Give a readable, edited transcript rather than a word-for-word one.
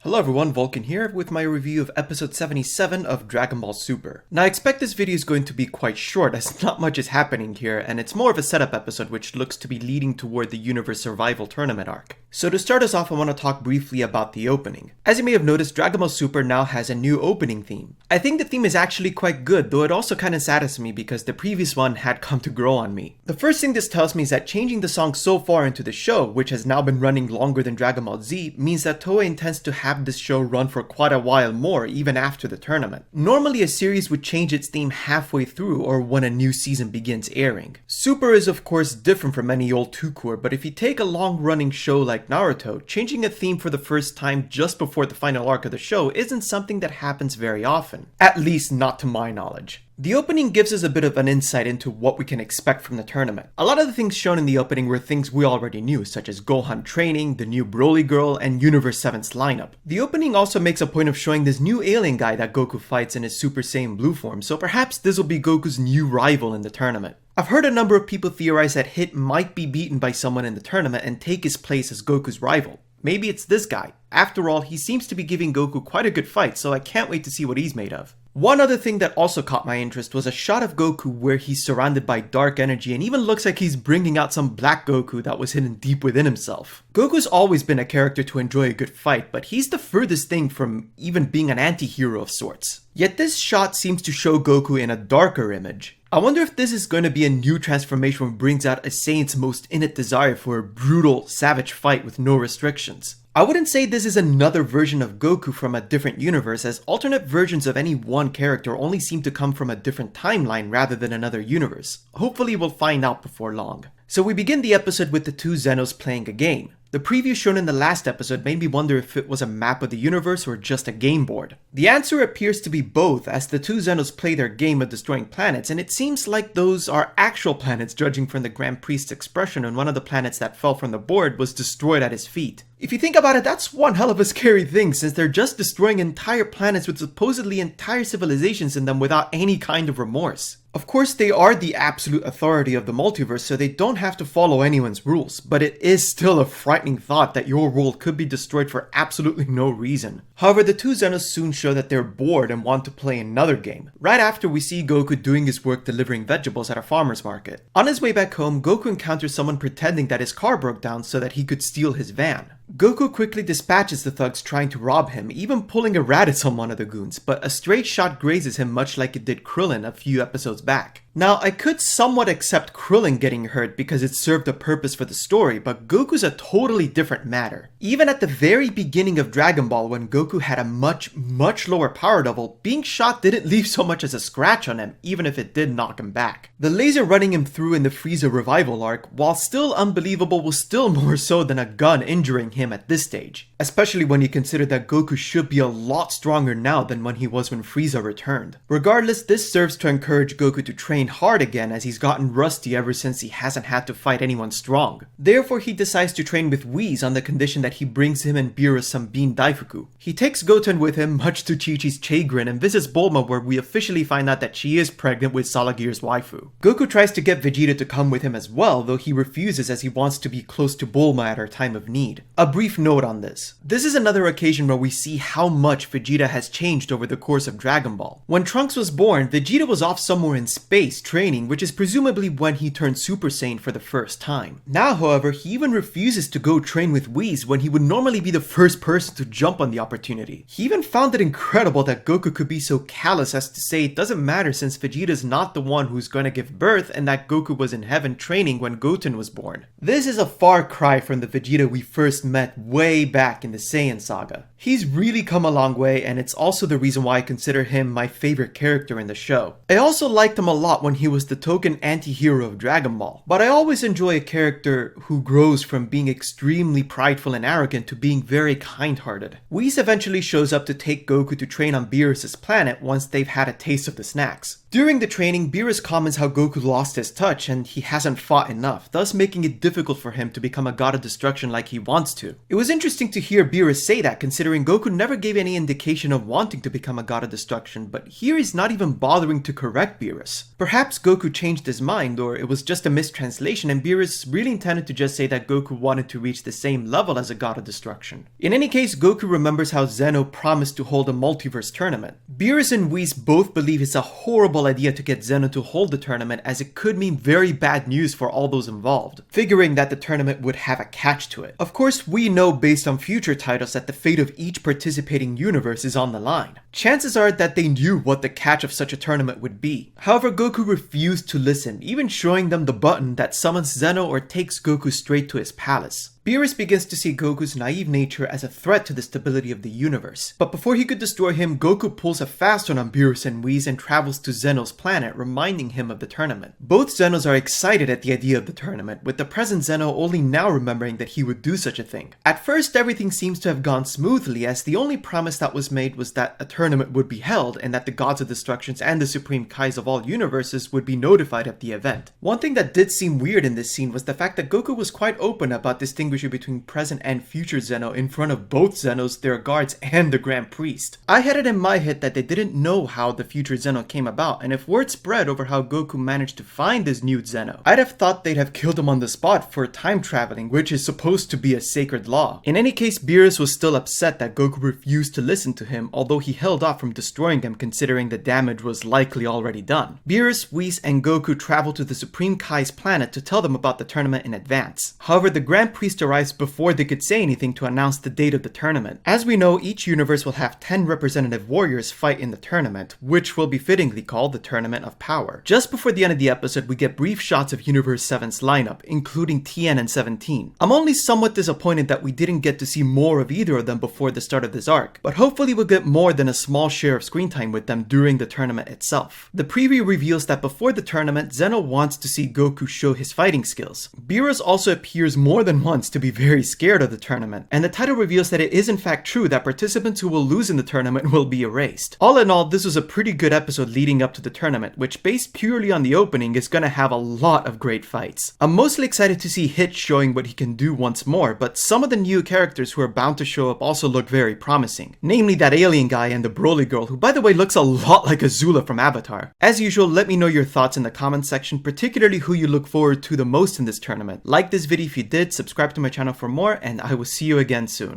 Hello everyone, Vulcan here with my review of episode 77 of Dragon Ball Super. Now I expect this video is going to be quite short as not much is happening here and it's more of a setup episode which looks to be leading toward the Universe Survival Tournament arc. So to start us off I want to talk briefly about the opening. As you may have noticed, Dragon Ball Super now has a new opening theme. I think the theme is actually quite good, though it also kinda saddens me because the previous one had come to grow on me. The first thing this tells me is that changing the song so far into the show, which has now been running longer than Dragon Ball Z, means that Toei intends to have this show run for quite a while more even after the tournament. Normally a series would change its theme halfway through or when a new season begins airing. Super is of course different from any old two-core, but if you take a long-running show like Naruto, changing a theme for the first time just before the final arc of the show isn't something that happens very often. At least not to my knowledge. The opening gives us a bit of an insight into what we can expect from the tournament. A lot of the things shown in the opening were things we already knew, such as Gohan training, the new Broly girl, and Universe 7's lineup. The opening also makes a point of showing this new alien guy that Goku fights in his Super Saiyan Blue form, so perhaps this will be Goku's new rival in the tournament. I've heard a number of people theorize that Hit might be beaten by someone in the tournament and take his place as Goku's rival. Maybe it's this guy. After all, he seems to be giving Goku quite a good fight, so I can't wait to see what he's made of. One other thing that also caught my interest was a shot of Goku where he's surrounded by dark energy and even looks like he's bringing out some black Goku that was hidden deep within himself. Goku's always been a character to enjoy a good fight, but he's the furthest thing from even being an anti-hero of sorts. Yet this shot seems to show Goku in a darker image. I wonder if this is going to be a new transformation which brings out a Saiyan's most innate desire for a brutal, savage fight with no restrictions. I wouldn't say this is another version of Goku from a different universe, as alternate versions of any one character only seem to come from a different timeline rather than another universe. Hopefully we'll find out before long. So we begin the episode with the two Zen-Os playing a game. The preview shown in the last episode made me wonder if it was a map of the universe or just a game board. The answer appears to be both, as the two Zen-Os play their game of destroying planets, and it seems like those are actual planets judging from the Grand Priest's expression when one of the planets that fell from the board was destroyed at his feet. If you think about it, that's one hell of a scary thing, since they're just destroying entire planets with supposedly entire civilizations in them without any kind of remorse. Of course, they are the absolute authority of the multiverse, so they don't have to follow anyone's rules, but it is still a frightening thought that your world could be destroyed for absolutely no reason. However, the two Zen-Os soon show that they're bored and want to play another game. Right after, we see Goku doing his work delivering vegetables at a farmer's market. On his way back home, Goku encounters someone pretending that his car broke down so that he could steal his van. Goku quickly dispatches the thugs trying to rob him, even pulling a Raditz on one of the goons, but a straight shot grazes him much like it did Krillin a few episodes back. Now, I could somewhat accept Krillin getting hurt because it served a purpose for the story, but Goku's a totally different matter. Even at the very beginning of Dragon Ball, when Goku had a much lower power level, being shot didn't leave so much as a scratch on him, even if it did knock him back. The laser running him through in the Frieza revival arc, while still unbelievable, was still more so than a gun injuring him at this stage. Especially when you consider that Goku should be a lot stronger now than when he was when Frieza returned. Regardless, this serves to encourage Goku to train hard again, as he's gotten rusty ever since he hasn't had to fight anyone strong. Therefore, he decides to train with Whis on the condition that he brings him and Beerus some Bean Daifuku. He takes Goten with him, much to Chi-Chi's chagrin, and visits Bulma, where we officially find out that she is pregnant with Salagir's waifu. Goku tries to get Vegeta to come with him as well, though he refuses as he wants to be close to Bulma at her time of need. A brief note on this. This is another occasion where we see how much Vegeta has changed over the course of Dragon Ball. When Trunks was born, Vegeta was off somewhere in space training, which is presumably when he turned Super Saiyan for the first time. Now, however, he even refuses to go train with Whis when he would normally be the first person to jump on the opportunity. He even found it incredible that Goku could be so callous as to say it doesn't matter since Vegeta's not the one who's going to give birth and that Goku was in heaven training when Goten was born. This is a far cry from the Vegeta we first met way back in the Saiyan saga. He's really come a long way, and it's also the reason why I consider him my favorite character in the show. I also liked him a lot when he was the token anti-hero of Dragon Ball, but I always enjoy a character who grows from being extremely prideful and arrogant to being very kind-hearted. Whis eventually shows up to take Goku to train on Beerus' planet once they've had a taste of the snacks. During the training, Beerus comments how Goku lost his touch and he hasn't fought enough, thus making it difficult for him to become a god of destruction like he wants to. It was interesting to hear Beerus say that, considering considering Goku never gave any indication of wanting to become a god of destruction, but here he's not even bothering to correct Beerus. Perhaps Goku changed his mind, or it was just a mistranslation and Beerus really intended to just say that Goku wanted to reach the same level as a god of destruction. In any case, Goku remembers how Zen-O promised to hold a multiverse tournament. Beerus and Whis both believe it's a horrible idea to get Zen-O to hold the tournament, as it could mean very bad news for all those involved, figuring that the tournament would have a catch to it. Of course, we know based on future titles that the fate of each participating universe is on the line. Chances are that they knew what the catch of such a tournament would be. However, Goku refused to listen, even showing them the button that summons Zen-O or takes Goku straight to his palace. Beerus begins to see Goku's naive nature as a threat to the stability of the universe. But before he could destroy him, Goku pulls a fast one on Beerus and Whis and travels to Zen-O's planet, reminding him of the tournament. Both Zen-Os are excited at the idea of the tournament, with the present Zen-O only now remembering that he would do such a thing. At first, everything seems to have gone smoothly, as the only promise that was made was that a tournament would be held and that the gods of destructions and the supreme Kais of all universes would be notified of the event. One thing that did seem weird in this scene was the fact that Goku was quite open about distinguishing between present and future Zen-O in front of both Zen-Os, their guards, and the Grand Priest. I had it in my head that they didn't know how the future Zen-O came about, and if word spread over how Goku managed to find this new Zen-O, I'd have thought they'd have killed him on the spot for time traveling, which is supposed to be a sacred law. In any case, Beerus was still upset that Goku refused to listen to him, although he held off from destroying them considering the damage was likely already done. Beerus, Whis, and Goku travel to the Supreme Kai's planet to tell them about the tournament in advance. However, the Grand Priest arrives before they could say anything to announce the date of the tournament. As we know, each universe will have 10 representative warriors fight in the tournament, which will be fittingly called the Tournament of Power. Just before the end of the episode, we get brief shots of Universe 7's lineup, including Tien and 17. I'm only somewhat disappointed that we didn't get to see more of either of them before the start of this arc, but hopefully we'll get more than a small share of screen time with them during the tournament itself. The preview reveals that before the tournament, Zen-O wants to see Goku show his fighting skills. Beerus also appears more than once to be very scared of the tournament, and the title reveals that it is in fact true that participants who will lose in the tournament will be erased. All in all, this was a pretty good episode leading up to the tournament, which based purely on the opening is gonna have a lot of great fights. I'm mostly excited to see Hit showing what he can do once more, but some of the new characters who are bound to show up also look very promising, namely that alien guy and the Broly girl, who by the way looks a lot like Azula from Avatar. As usual, let me know your thoughts in the comments section, particularly who you look forward to the most in this tournament. Like this video if you did, subscribe to my channel for more, and I will see you again soon.